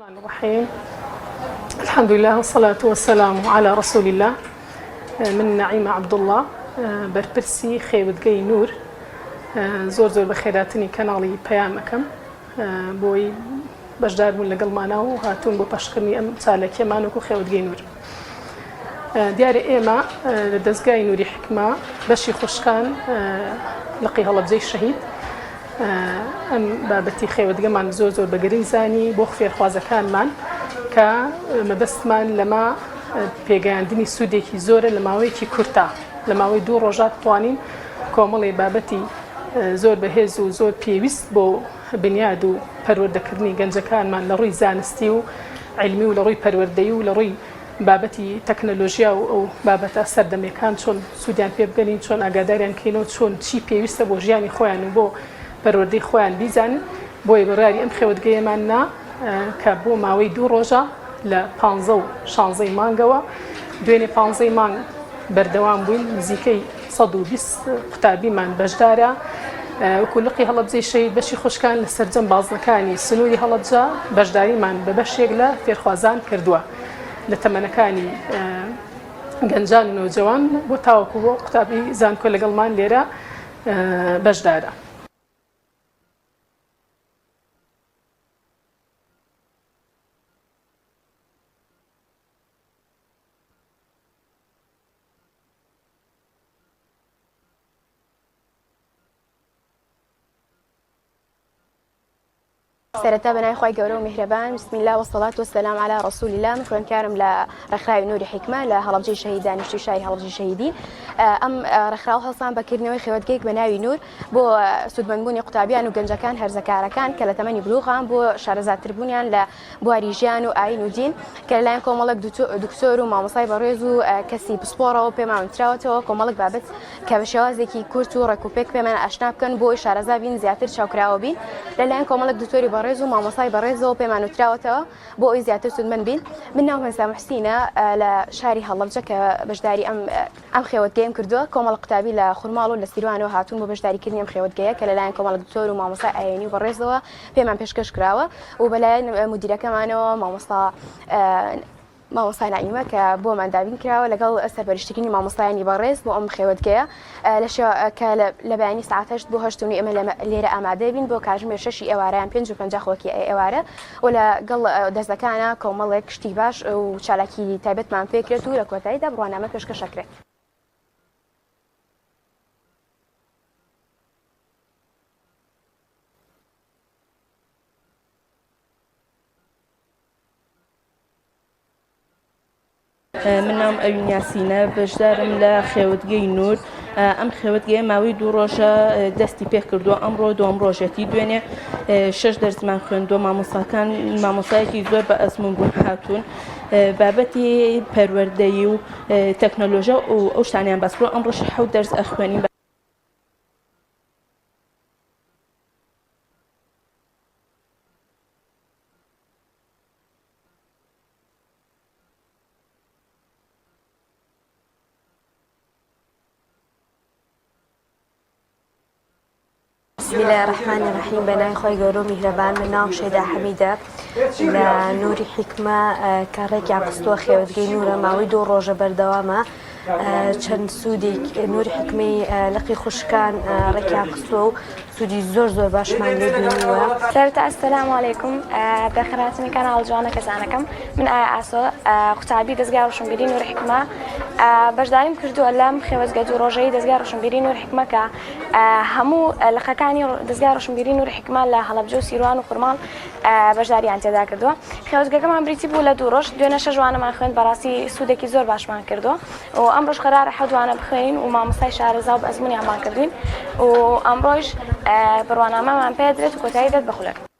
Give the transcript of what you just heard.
الرحمن الرحيم. الحمد لله والصلاة والسلام على رسول الله. من نعيمة عبد الله برپرسی خێوتگەی نور زۆر بەخێراتنی کەناڵی پەیامەکەم بۆی بەشداربوون لەگەڵمانە و هاتوون بۆ پەشکردنی ئەم چالەکیەمان وەکو خێوتگەی نور. دیارە ئێمە لە دەستگای نووری حکمە بەشی خوشکان لەقی هەڵەبجەی شەهید ئەم بابەتی خێوتگەمان زۆر بە گرنگ زانی بۆ خوێرخوازەکانمان کە مەبەستمان لەما پێگەیاندنی سوودێکی زۆرە لە ماوەیەکی کورتە، لە ماوەی 2 ڕۆژات توانین کۆمەڵی بابەتی زۆر بەهێز و زۆر پێویست بۆ بنیاد و پەروەردەکردنی گەنجەکانمان لە ڕووی زانستی و علمی و لە ڕووی پەروەردەیی و لە ڕووی بابەتی تەکنەلۆژیا و ئەو بابەتە سەردەمەکان چۆن سوودیان پێ بگەنین، چۆن ئاگاداریان کەینەوە، چۆن چی پێویستە بۆ ژیانی خۆیان و بۆ پەروەردەی خۆیان بیزانن. بۆیە بەڕیاری ئەم خێوتگەیەماننا کە بۆ ماوەی 2 ڕۆژە لە 15 و 16 مانگەوە دوێنێ 15 مانگ بەردەوام بووین، نزیکەی 120 قوتابیمان بەشدارە وەکو لقی هەڵەبجەی شەهید بەشی خوشکان لە سەرجەم بازنەکانی سنووری هەڵەبجە بەشداریمان بە بەشێک لە فێرخوازان کردووە لە تەمەنەکانی گەنجان و نەوجەوان بۆ تاوەکو بۆ قوتابی زانکۆ لەگەڵمان لێرە بەشدارە. سەرەتا بەنای خوای گەورە و میهرەبان، بسم الله والصلاة والسلام على رسول الله. من خوێندکارم لە ڕێکخراوی نووری حکمە لە هەڵەبجەی شەهید دانیشتووی شاری هەڵەبجەی شەهیدی. ئەم ڕێکخراو هەڵسان بەکردنەوەی خێوەتگەیەک بە ناوی نور بۆ سوودمەندبوونی قوتابیان و گەنجەکان هەرزەکارەکان کە لە تەمەنی بلوغان بۆ شارەزاتربوونیان لە بواری ژیان و ئاین و دین کە لەلایەن کۆمەڵک دکتۆر و مامۆستای بەڕێز و کەسی پسپۆڕەوە پێمان وتراوەتەوە کۆمەڵک بابەت کە بە شێوازێکی کورت و ڕێکوپێک پێمان ئاشنا بکەن بۆی شارەزا بین، زیاتر چاوکراوە بین. لەلایەن کۆمەڵک دکتۆری بەڕێز و مامۆستای بەڕێزەوە پێمان وتراوەتەوە بۆ ئەوی زیاتر سوودمەند بین. من ناوم هەنسا موحسینە لە شاری هەڵەبجە کە بەشداری ئەم خێوەتگەیم کردووە. کۆمەڵ قوتابی لە خورماڵ و لە سیروانەوە هاتوون بۆ بەشداریکردنی ئەم خێوەتگەیە کە لەلایەن کۆمەڵ دکتۆر و مامۆستای ئاینی و بەڕێزەوە پێمان پێشکەش کراوە و بەلایەن مدیرەکەمانەوە مامۆستا نعیمە کە بۆمان دابین کراوە لەگەڵ سەرپەرشتیکردنی مامۆستایانی بەڕێز بۆ ئەم خێوەتگەیە کە لە بەیانی ساعت 8 بۆ 8 ئێمە لێرە ئامادە بین بۆ کاتژمێر 6 ئێوارەیان 5:50 خۆکی ئێوارە و لەگەڵ دەستەکانە کۆمەڵێک شتی باش و چالاکی تایبەتمان پێکرێت و لە کۆتاییدا بڕوانامە پێشکەشەکرێت. من نام ئەوین یاسینە، بەشدارم لە خێوەتگەی نور. ئەم خێوەتگەیە ماوەی 2 ڕۆژە دەستی پێ کردووە. ئەمڕۆ دووەم ڕۆژێتی دوێنێ 6 دەرسمان خوێندووە. مامۆستایەکی زۆر بە ئەزمون بوون هاتوون بابەتی پەروەردەیی و تەکنەلۆژیا و ئەو شتانیان باس کرد. ئەمڕۆ 7 دەرس ئەخوێنین. بسم الله الرحمن الرحیم. بەنای خۆی گەورە و میهرەبان. من ناوم شێدا حەمیدە لە نووری حکمە کە ڕێکیان قستووە خێوەتگەی نورە ماوەی 2 ڕۆژە بەردەوامە. چەند سوودێک نووری حکمەی لقی خوشکان ڕێکیان قستووە و سوودی زۆر باشمان لێ بینیوە. سەرەتا ئەسەلامو عەلەیکوم. بەخێرهاتنی کەناڵ جوانە کەسانەکەم. من ئایا ئاسۆ قوتابی دەستگای ڕۆشنبیری نووری حکمە بەشداریم کردووە لەم خێوەتگە 2 ڕۆژەی دەستگای ڕۆشنبیری نووری حکمە کە هەموو لقەکانی دەستگای ڕۆشنبیری نووری حکمە لە هەڵەبجە و سیروان و خورماڵ بەشداریان تێدا کردووە. خێوەتگەکەمان بریتی بوو لە 2 ڕۆژ، دوێنێ 6 جوانەمان خوێند، بەڕاستی سوودێکی زۆر باشمان کردووە و ئەمڕۆژ قەرارە 7 جوانە بخوێنین و مامۆستای شارەزا و بە ئەزموونیانمان کردوین و ئەمڕۆژ بڕوانامەمان پێدرێت و کۆتایی دێت بەخولەکە.